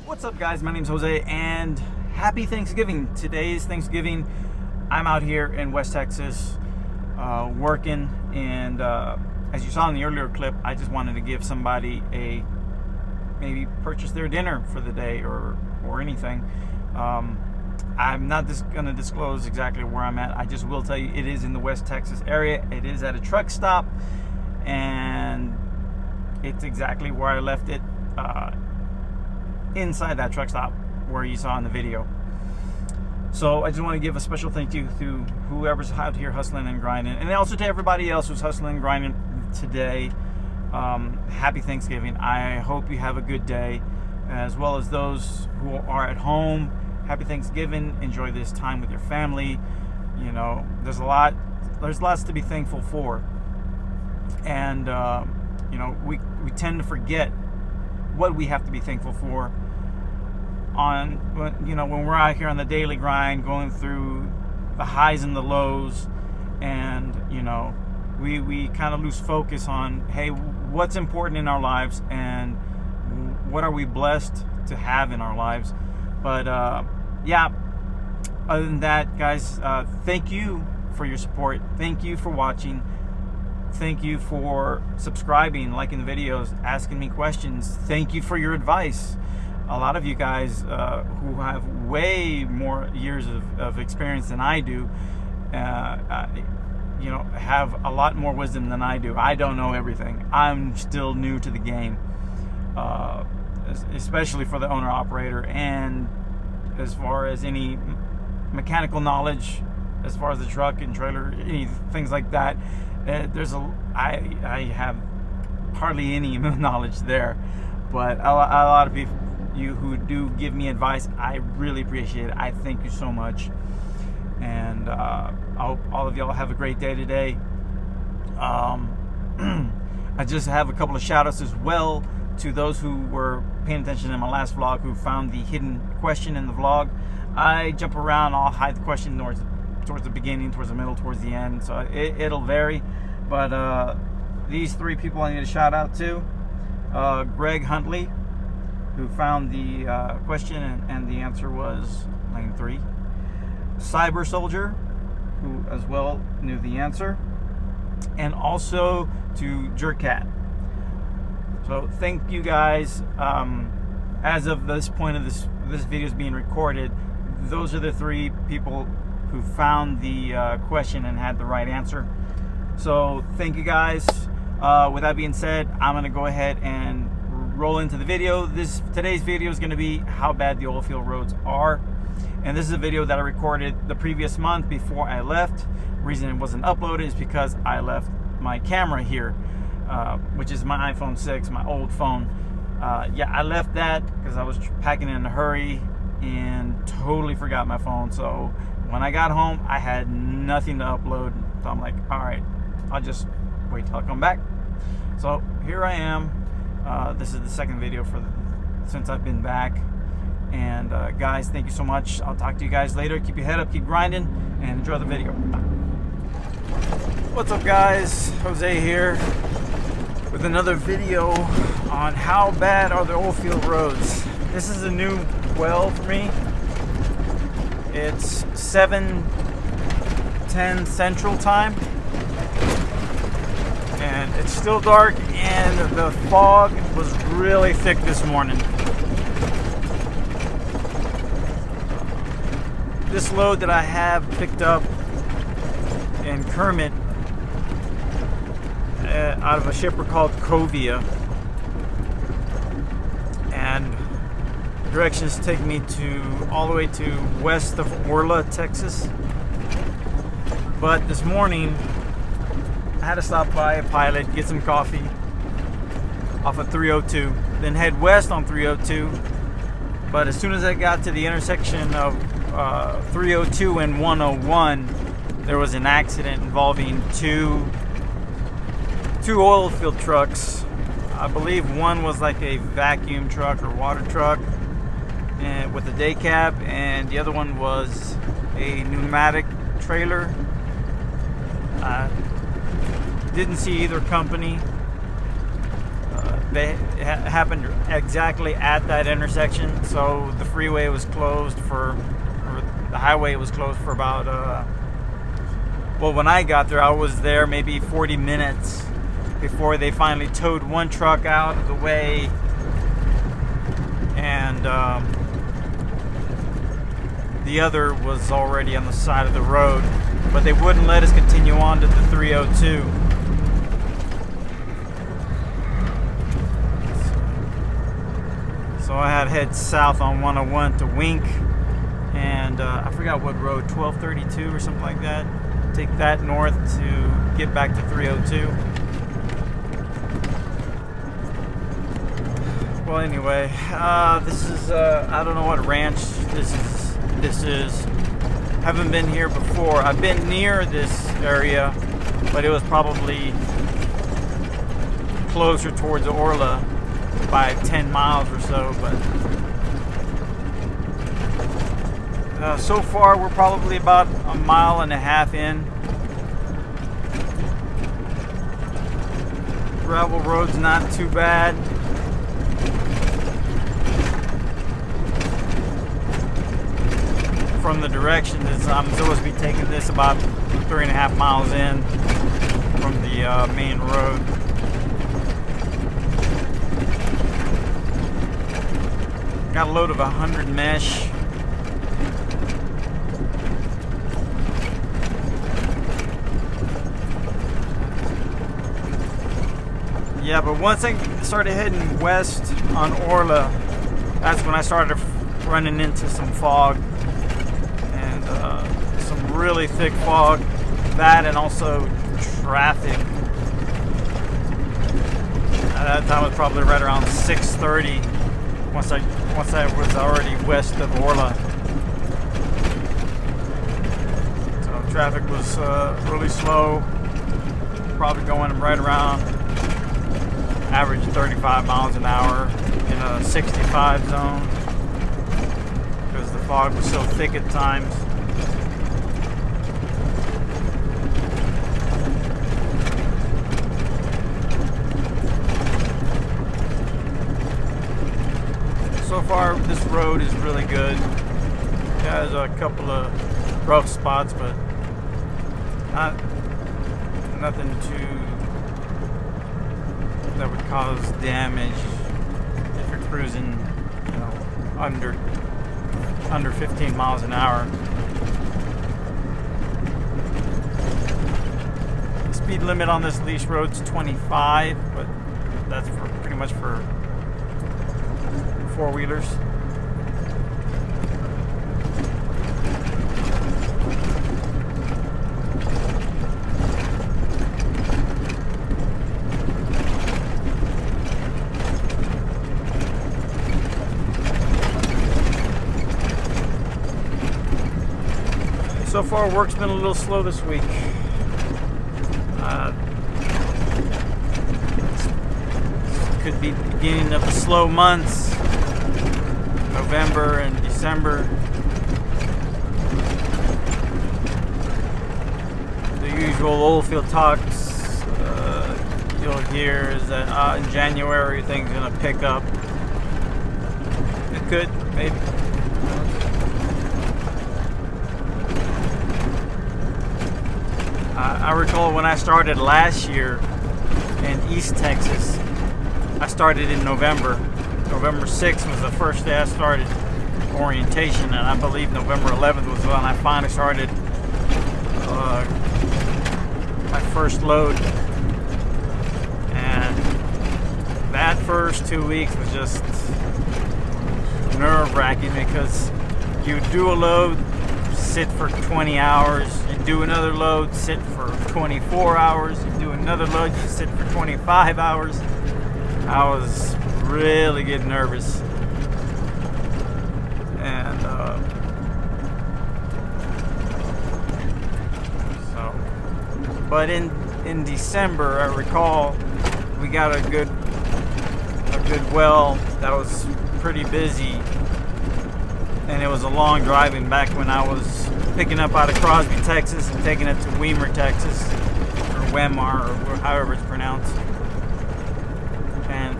What's up, guys? My name's Jose and happy Thanksgiving. Today's Thanksgiving. I'm out here in West Texas working, and as you saw in the earlier clip, I just wanted to give somebody maybe purchase their dinner for the day or anything. I'm not going to disclose exactly where I'm at. I just will tell you it is in the West Texas area. It is at a truck stop, and it's exactly where I left it, inside that truck stop where you saw in the video. So I just want to give a special thank you to whoever's out here hustling and grinding, and also to everybody else who's hustling and grinding today. Happy Thanksgiving. I hope you have a good day, as well as those who are at home. Happy Thanksgiving. Enjoy this time with your family. You know, there's lots to be thankful for, and you know, we tend to forget what we have to be thankful for when we're out here on the daily grind, going through the highs and the lows, and you know, we kind of lose focus on, hey, what's important in our lives and what are we blessed to have in our lives. But yeah, other than that, guys, thank you for your support. Thank you for watching. Thank you for subscribing, liking the videos, asking me questions. Thank you for your advice. A lot of you guys who have way more years of experience than I do, you know, have a lot more wisdom than I do. I don't know everything. I'm still new to the game, especially for the owner-operator, and as far as any mechanical knowledge, as far as the truck and trailer, any things like that. I have hardly any knowledge there, but a lot of people, you who do give me advice, I really appreciate it. I thank you so much, and I hope all of y'all have a great day today. I just have a couple of shout outs as well to those who were paying attention in my last vlog, who found the hidden question in the vlog. I jump around, I'll hide the question towards the beginning, towards the middle, towards the end, so it'll vary. But these three people I need to shout out to: Greg Huntley, who found the question and the answer was lane 3. Cyber Soldier, who as well knew the answer, and also to Jerkat. So thank you guys. As of this point of this video is being recorded, those are the 3 people who found the question and had the right answer. So thank you guys. With that being said, I'm going to go ahead and roll into the video. Today's video is going to be how bad the oil field roads are, and this is a video that I recorded the previous month before I left. The reason it wasn't uploaded is because I left my camera here, which is my iPhone 6, my old phone. Yeah, I left that because I was packing in a hurry and totally forgot my phone. So when I got home, I had nothing to upload. So I'm like, all right, I'll just wait till I come back. So here I am. This is the second video since I've been back. And guys, thank you so much. I'll talk to you guys later. Keep your head up, keep grinding, and enjoy the video. Bye. What's up, guys? Jose here with another video on how bad are the oil field roads. This is a new well for me. It's 7:10 Central Time, and it's still dark, and the fog was really thick this morning. This load that I have picked up in Kermit out of a shipper called Covia, and directions take me all the way to west of Orla, Texas. But this morning I had to stop by a Pilot, get some coffee off of 302, then head west on 302. But as soon as I got to the intersection of 302 and 101, there was an accident involving two oil field trucks. I believe one was like a vacuum truck or water truck and with a day cab, and the other one was a pneumatic trailer. Didn't see either company. it happened exactly at that intersection, so the freeway was closed for, or the highway was closed for about, well, when I got there, I was there maybe 40 minutes before they finally towed one truck out of the way, and the other was already on the side of the road, but they wouldn't let us continue on to the 302. So I had to head south on 101 to Wink, and I forgot what road, 1232 or something like that. Take that north to get back to 302. Well, anyway, this is, I don't know what ranch this is. Haven't been here before. I've been near this area, but it was probably closer towards Orla by 10 miles or so. But so far, we're probably about a mile and a half in. Gravel road's not too bad. From the direction is I'm supposed to be taking this about 3.5 miles in from the main road. Got a load of 100 mesh. Yeah, but once I started heading west on Orla, that's when I started running into some fog. Some really thick fog, that and also traffic. At that time it was probably right around 6:30 once I was already west of Orla. So traffic was really slow, probably going right around average 35 miles an hour in a 65 zone because the fog was so thick at times. So far, this road is really good. It has a couple of rough spots, but nothing that would cause damage if you're cruising, you know, under 15 miles an hour. The speed limit on this leash road's 25, but that's pretty much for four-wheelers. So far, work's been a little slow this week. Could be the beginning of the slow months. November and December. The usual oilfield talks you'll hear is that in January things are going to pick up. It could, maybe. I recall when I started last year in East Texas, I started in November. November 6th was the first day I started orientation, and I believe November 11th was when I finally started my first load. And that first 2 weeks was just nerve-wracking because you do a load, sit for 20 hours, you do another load, sit for 24 hours, you do another load, you sit for 25 hours. I was really getting nervous, and but in December, I recall we got a good well that was pretty busy, and it was a long driving back when I was picking up out of Crosby, Texas, and taking it to Weimar, Texas, or Weimar, or however it's pronounced. And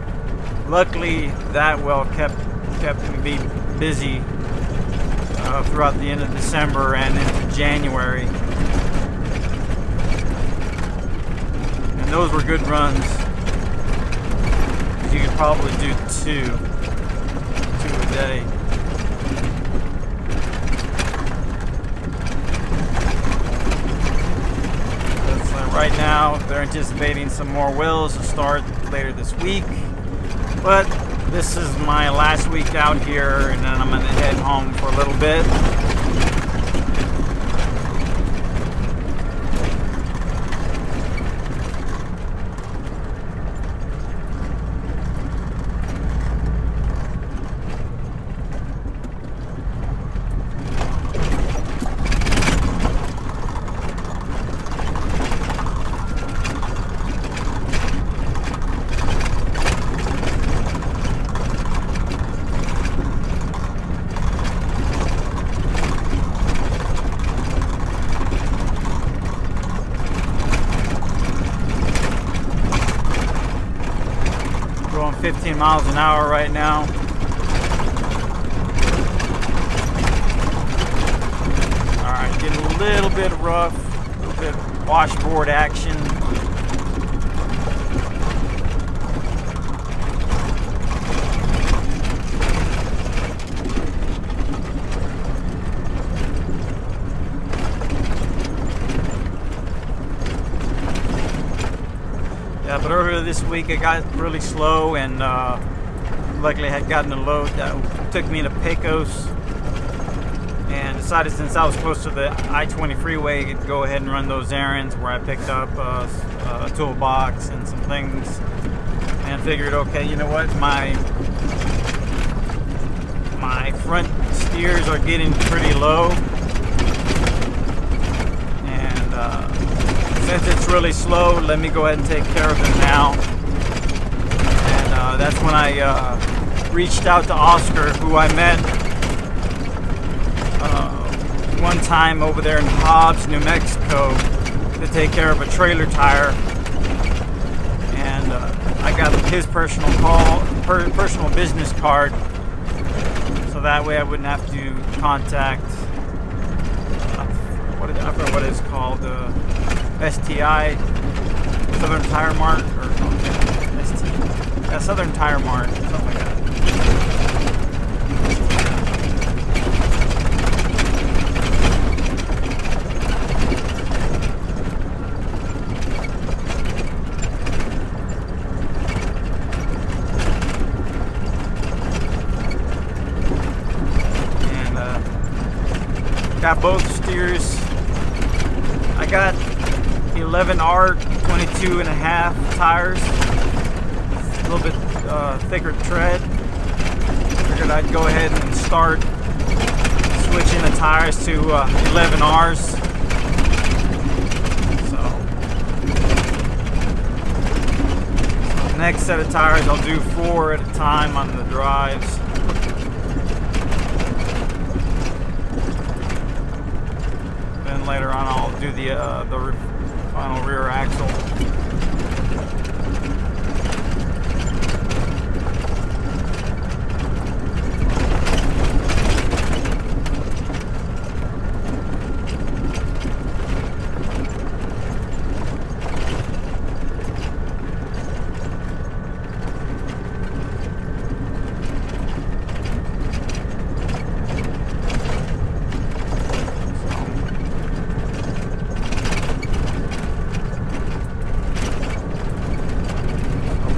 luckily that well kept me busy throughout the end of December and into January. And those were good runs. You could probably do two a day. Right now, they're anticipating some more wells to start later this week. But this is my last week out here, and then I'm going to head home for a little bit. Going 15 miles an hour right now. Alright, getting a little bit rough, a little bit of washboard action. Yeah, but earlier this week it got really slow, and luckily I had gotten a load that took me to Pecos, and decided since I was close to the I-20 freeway to go ahead and run those errands, where I picked up a toolbox and some things, and figured, okay, you know what, my front steers are getting pretty low, and since it's really slow, let me go ahead and take care of them now. And that's when I reached out to Oscar, who I met one time over there in Hobbs, New Mexico, to take care of a trailer tire. And I got his personal business card, so that way I wouldn't have to contact I forget what it's called, STI, Southern Tire Mart, or ST, yeah, Southern Tire Mart, something like that. And got both steers. I got 11R 22.5 tires, a little bit thicker tread. Figured I'd go ahead and start switching the tires to 11Rs. So next set of tires, I'll do 4 at a time on the drives. Then later on, I'll do the final rear axle.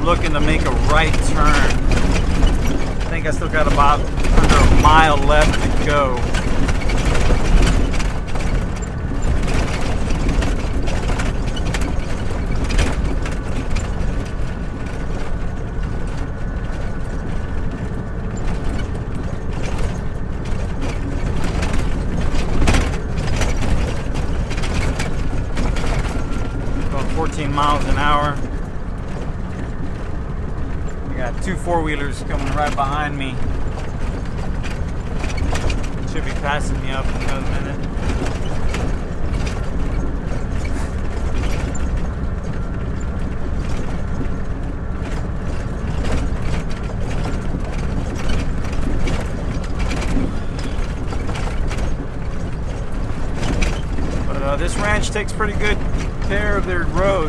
Looking to make a right turn. I think I still got about under a mile left to go. Going 14 miles an hour. Got 2 4-wheelers coming right behind me. Should be passing me up in another minute. takes pretty good care of their road.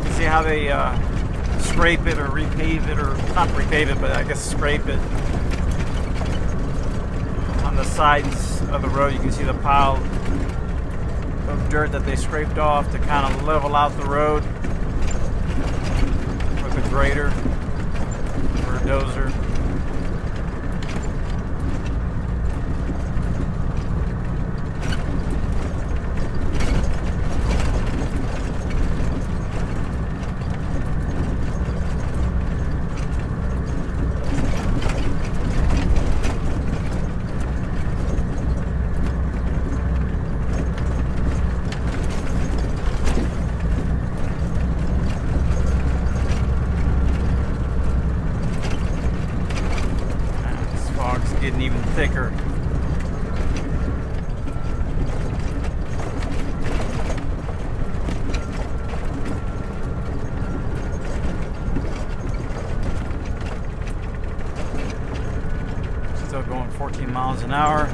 You see how they scrape it or repave it, or not repave it, but I guess scrape it. On the sides of the road, you can see the pile of dirt that they scraped off to kind of level out the road with a grader or a dozer. Getting even thicker. Still going 14 miles an hour.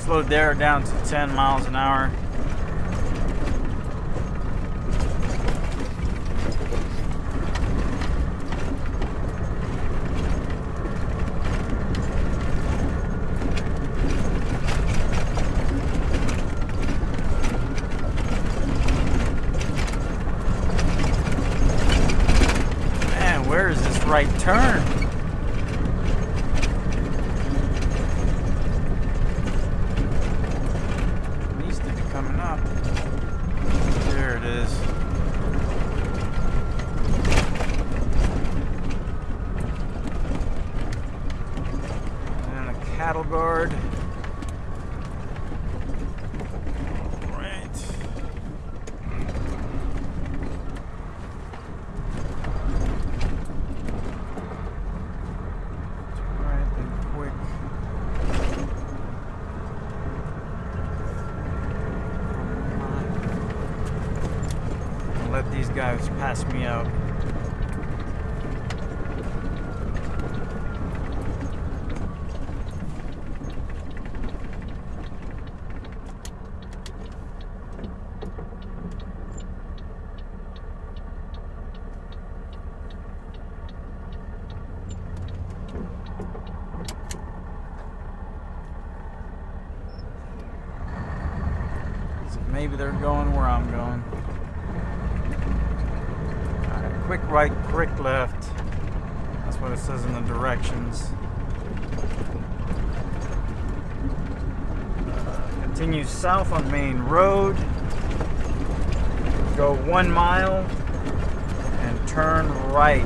Slowed there down to 10 miles an hour. Man, where is this right turn? Cattle guard. All right. Right and quick. I'll let these guys pass me out. Maybe they're going where I'm going. Alright, quick right, quick left. That's what it says in the directions. Continue south on Main Road. Go 1 mile and turn right.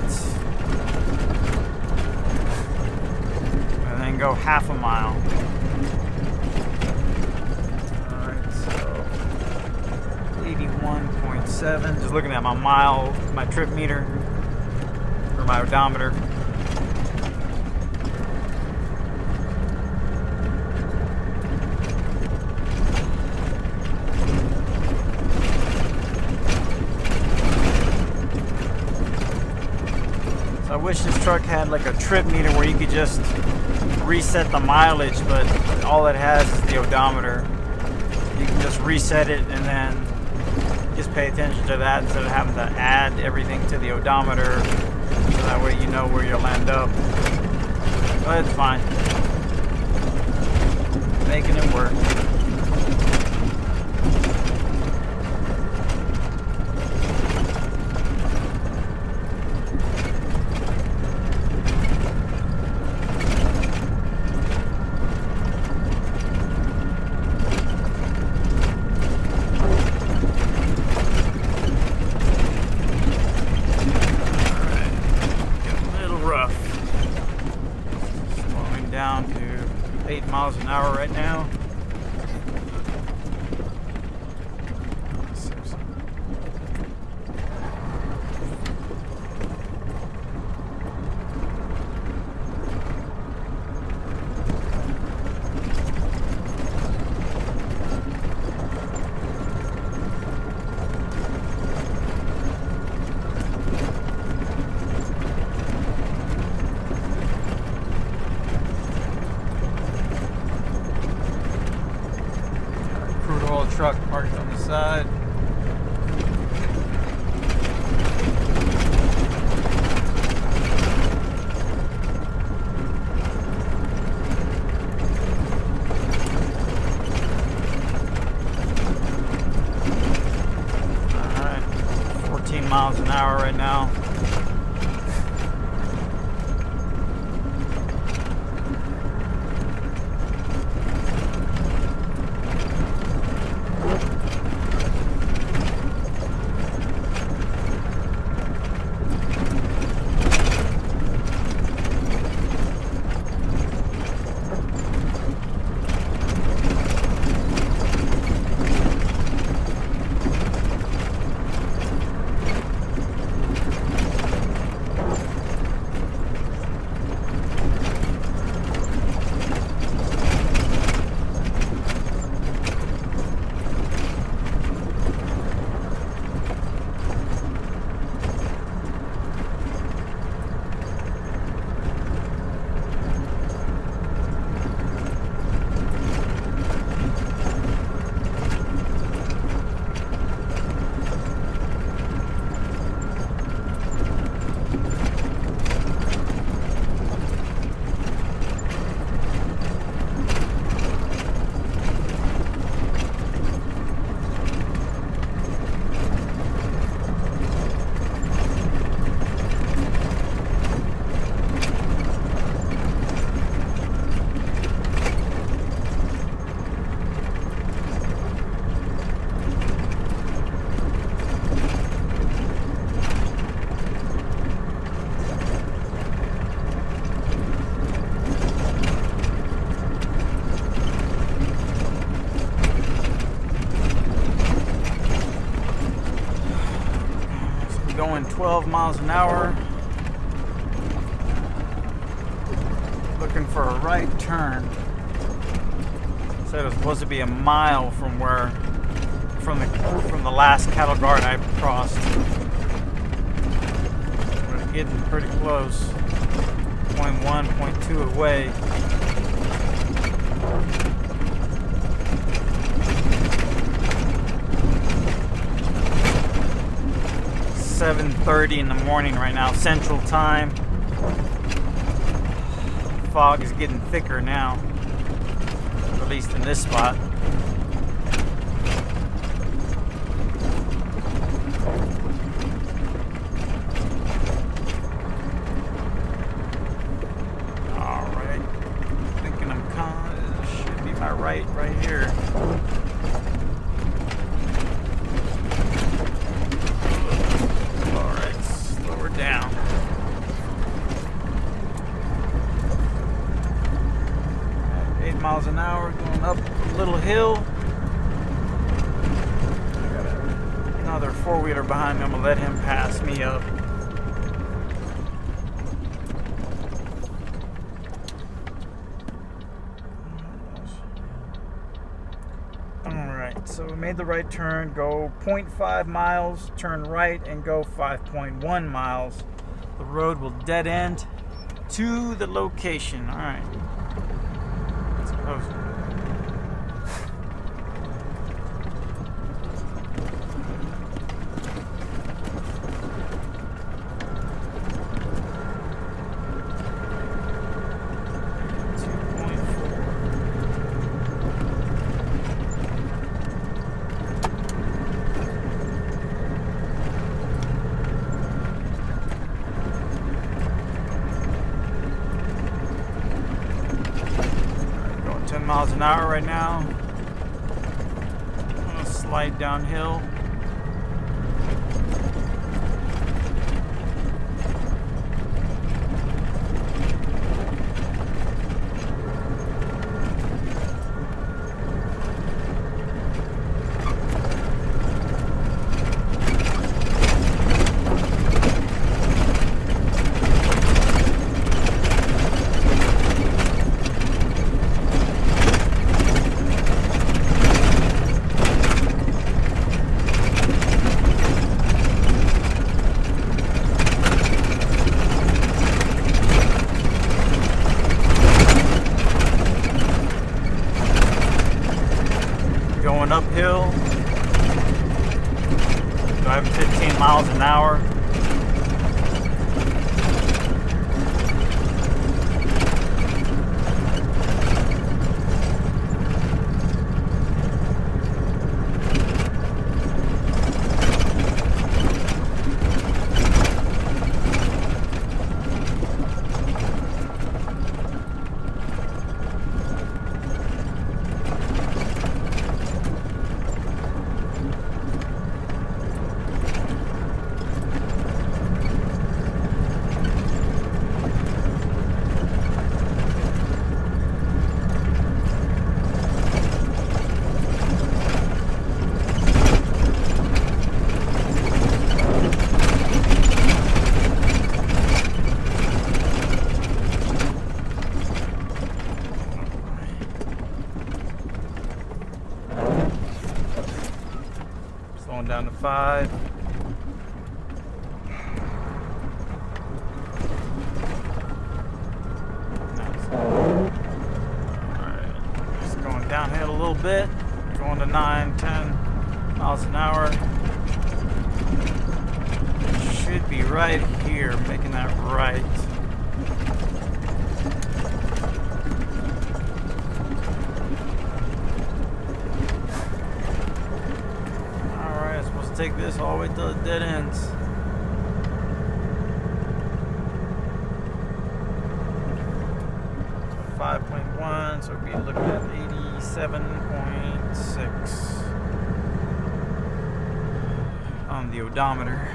And then go half a mile. 81 1.7. Just looking at my trip meter, or my odometer. So I wish this truck had like a trip meter where you could just reset the mileage, but all it has is the odometer. You can just reset it and then just pay attention to that instead of having to add everything to the odometer, so that way you know where you'll end up. But it's fine. Making it work. Down to 8 miles an hour right now. Crude oil truck parked on the side. Alright, 14 miles an hour right now. Going 12 miles an hour. Looking for a right turn. Said it was supposed to be a mile from where, from the last cattle guard I crossed. We're getting pretty close. 0.1, 0.2 away. It's 7:30 in the morning right now, Central Time. Fog is getting thicker now, at least in this spot. Alright, thinking I'm coming, should be my right here. Alright, slow her down. 8 miles an hour, going up a little hill. I gotta another four-wheeler behind me. I'm gonna let him pass me up. Alright, so we made the right turn, go 0.5 miles, turn right, and go 5.1 miles. The road will dead end to the location. Alright. Let's go. Miles an hour right now. I'm gonna slide downhill. Going uphill, driving 15 miles an hour. Slowing down to 5. Alright, just going downhill a little bit, going to 9, 10 miles an hour. Should be right here, making that right. Take this all the way till it dead ends. So 5.1, so we'd be looking at 87.6 on the odometer.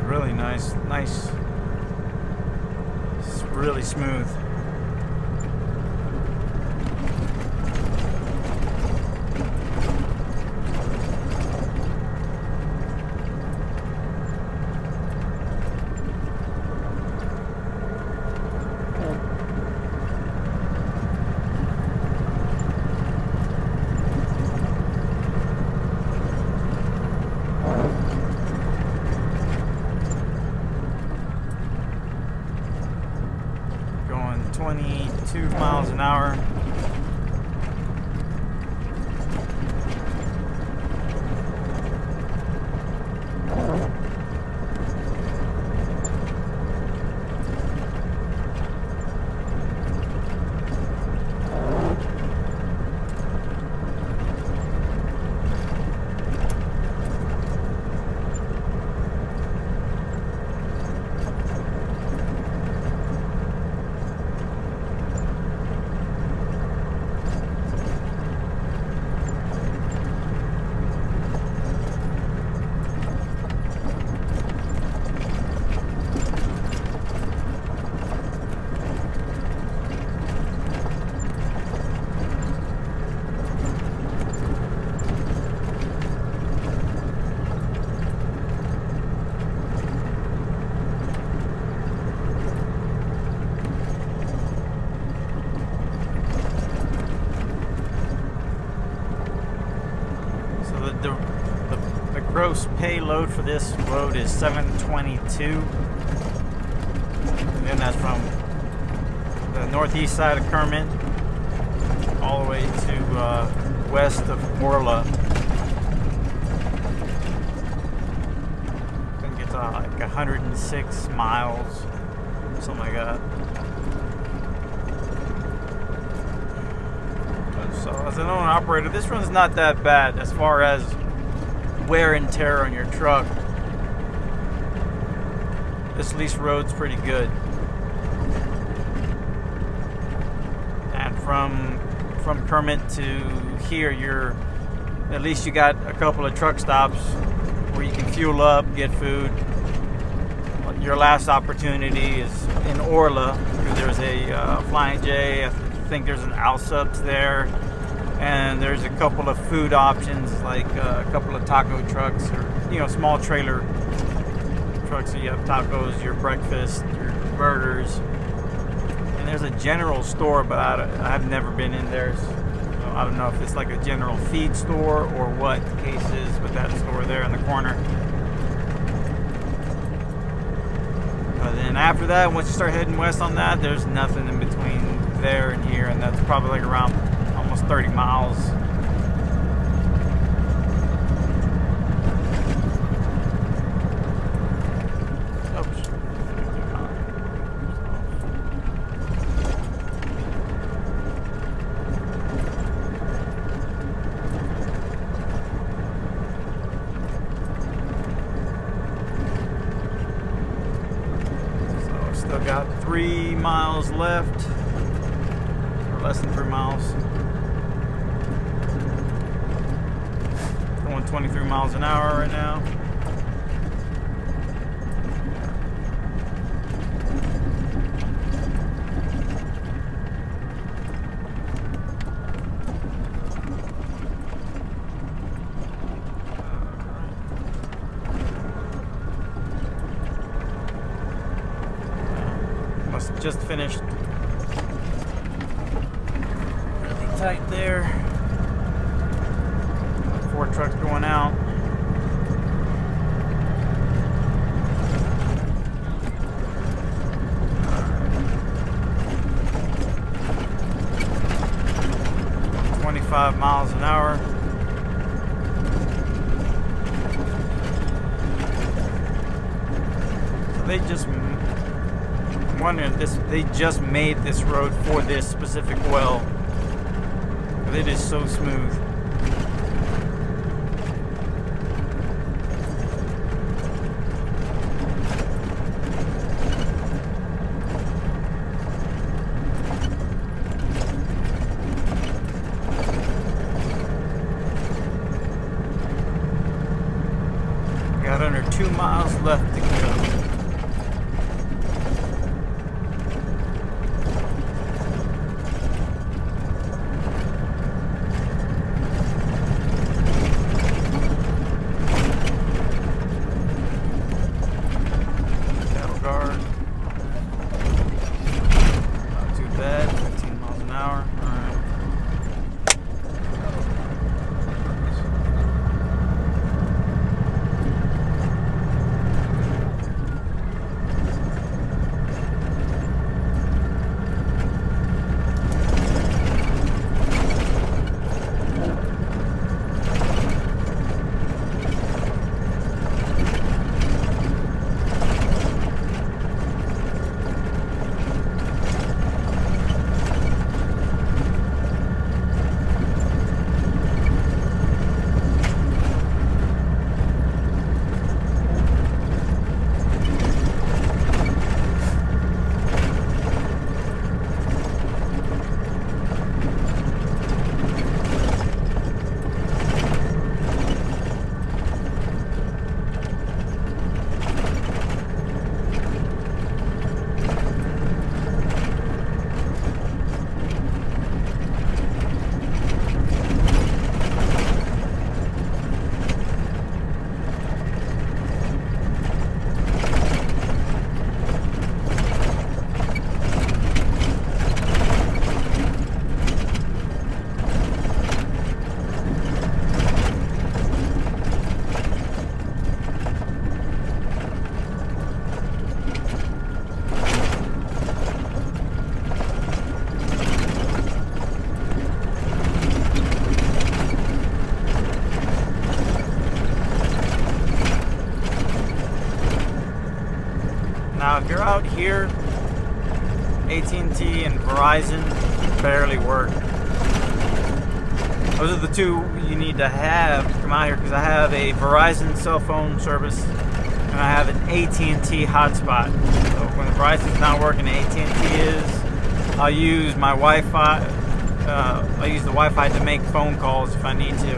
Really nice. It's really smooth. Going 22 miles an hour. gross payload for this load is 722. And that's from the northeast side of Kermit all the way to west of Orla. Gonna get to like 106 miles, something like that. So as an owner operator, this run's not that bad as far as wear and tear on your truck. This lease road's pretty good. And from Kermit to here, at least you got a couple of truck stops where you can fuel up, get food. Your last opportunity is in Orla, because there's a Flying J. I think there's an Alsups there, and there's a couple of food options, like a couple of taco trucks, or small trailer trucks. So you have tacos, your breakfast, your burgers, and there's a general store, but I've never been in there. So I don't know if it's like a general feed store or what the case is, but that store there in the corner. But then after that, once you start heading west on that, there's nothing in between there and here, and that's probably like around almost 30 miles. Still got 3 miles left, or less than 3 miles. Going 23 miles an hour right now. Just finished. Really tight there. 4 trucks going out. Right. 25 miles an hour. So they just wondering this, they just made this road for this specific well. It is so smooth. Got under 2 miles left to go. here, AT&T and Verizon barely work. Those are the two you need to have to come out here, because I have a Verizon cell phone service and I have an AT&T hotspot. So when Verizon's not working, AT&T is. I'll use my Wi-Fi. I'll use the Wi-Fi to make phone calls if I need to,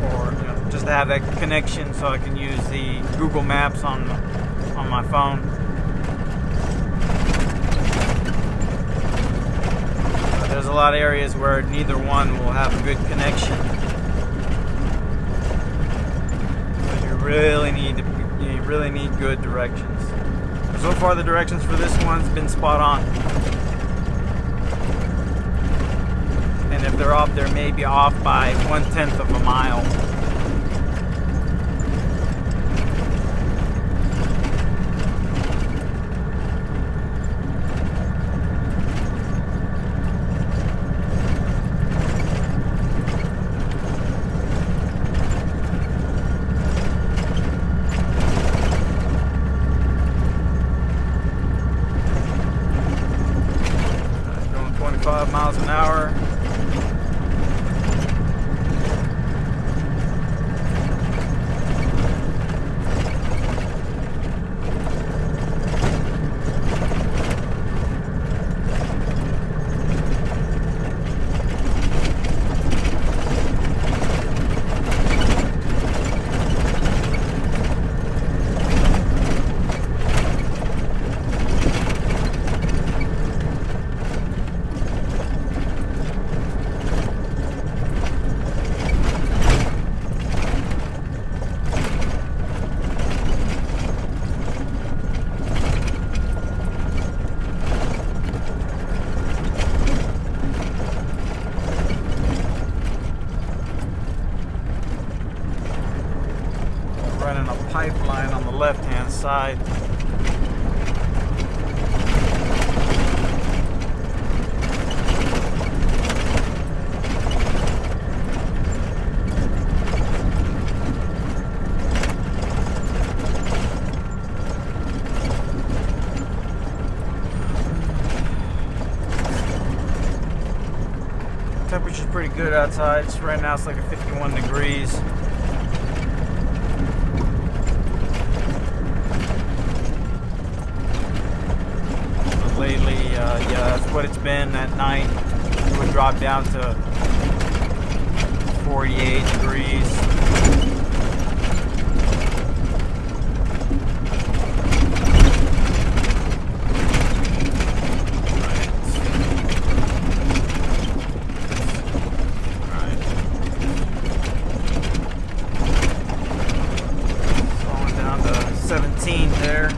or just to have that connection so I can use the Google Maps on my phone. There's a lot of areas where neither one will have a good connection. So you really need good directions. So far, the directions for this one's been spot on. And if they're off, they're maybe off by 1/10 of a mile. Going 25 miles an hour. Running a pipeline on the left-hand side. Temperature's pretty good outside. Right now it's like a 51 degrees. Lately, yeah, that's what it's been at night. It would drop down to 48 degrees. Right. Falling down to 17 there.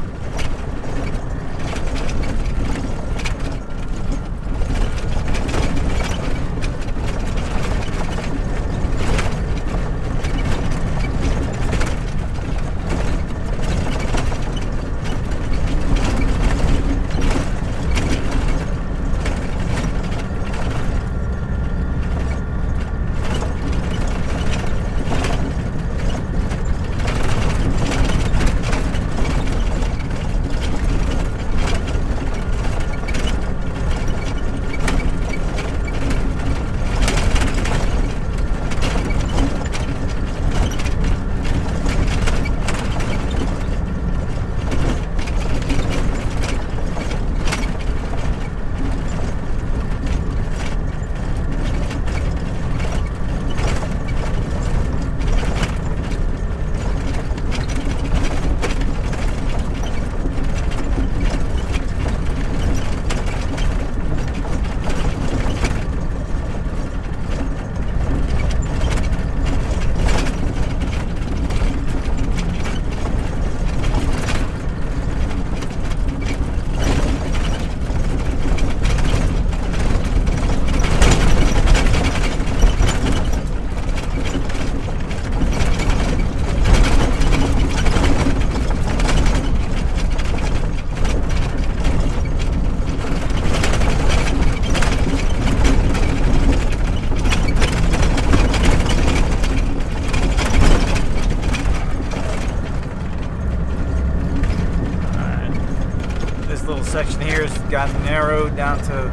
narrowed down to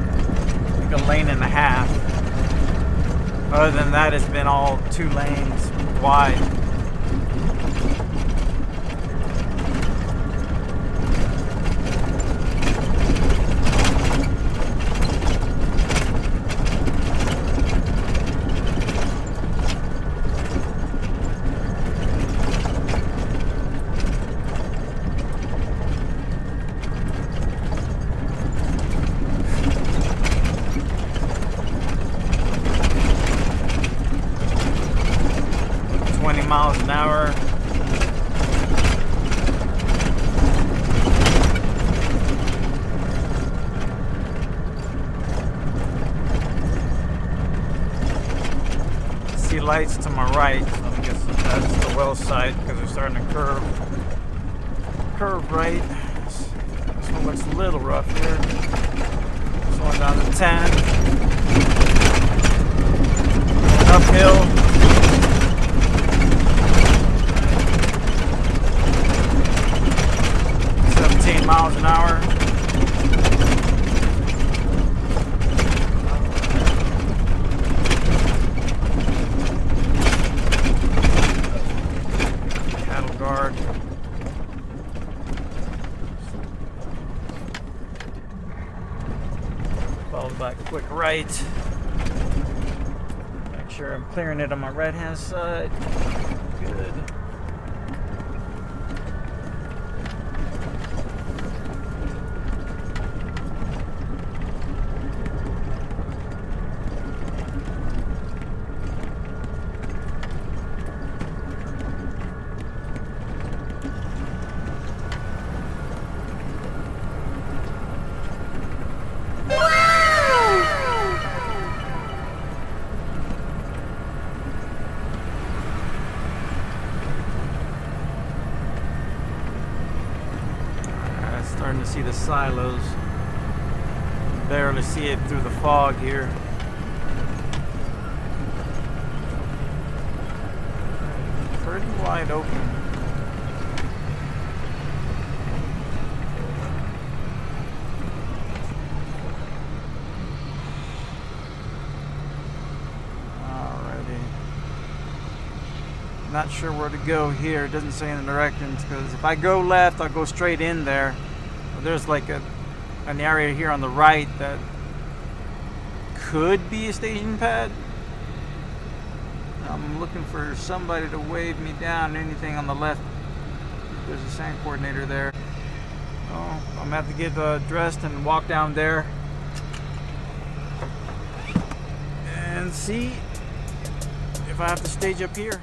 like a lane and a half. Other than that, it's been all 2 lanes wide. Miles an hour. See lights to my right. I guess that's the well side because they're starting to curve right. This one looks a little rough here. This one down to 10. Going uphill. 17 miles an hour. Cattle guard. Followed by a quick right. Make sure I'm clearing it on my right hand side. Good. Starting to see the silos. Barely see it through the fog here. Pretty wide open. Alrighty. Not sure where to go here. It doesn't say in the directions because if I go left, I'll go straight in there. There's like an area here on the right that could be a staging pad. I'm looking for somebody to wave me down. Anything on the left, there's a sand coordinator there. Oh, I'm gonna have to get dressed and walk down there and see if I have to stage up here.